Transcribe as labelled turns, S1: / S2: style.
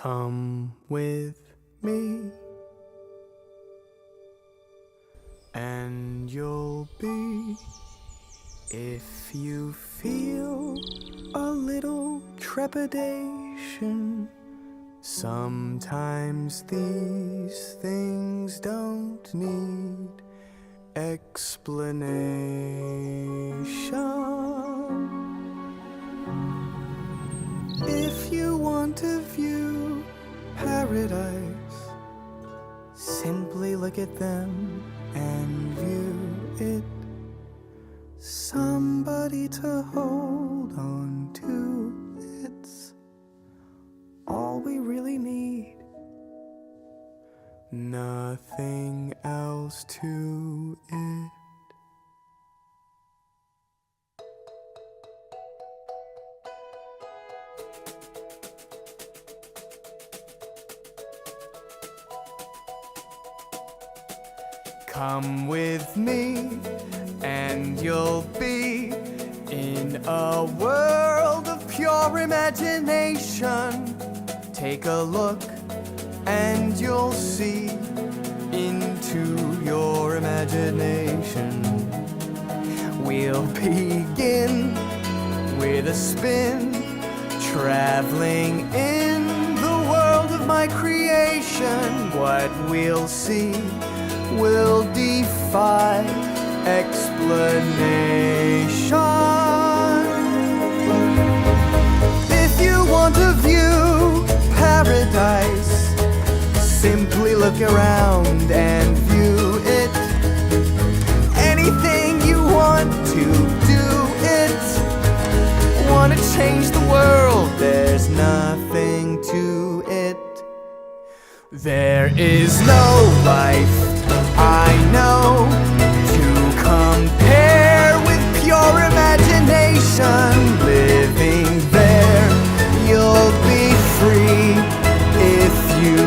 S1: Come with me, and you'll be, if you feel a little trepidation. Sometimes these things don't need explanation. If you want to view paradise, simply look at them and view it. Somebody to hold on to, it's all we really need. Nothing else to it. Come with me, and you'll be in a world of pure imagination. Take a look, and you'll see into your imagination. We'll begin with a spin, traveling in the world of my creation. What we'll see will defy explanation. If you want to view paradise, simply look around and view it. Anything you want to do it. Want to change the world, there's nothing to it. There is no life I know to compare with pure imagination. Living there, you'll be free if you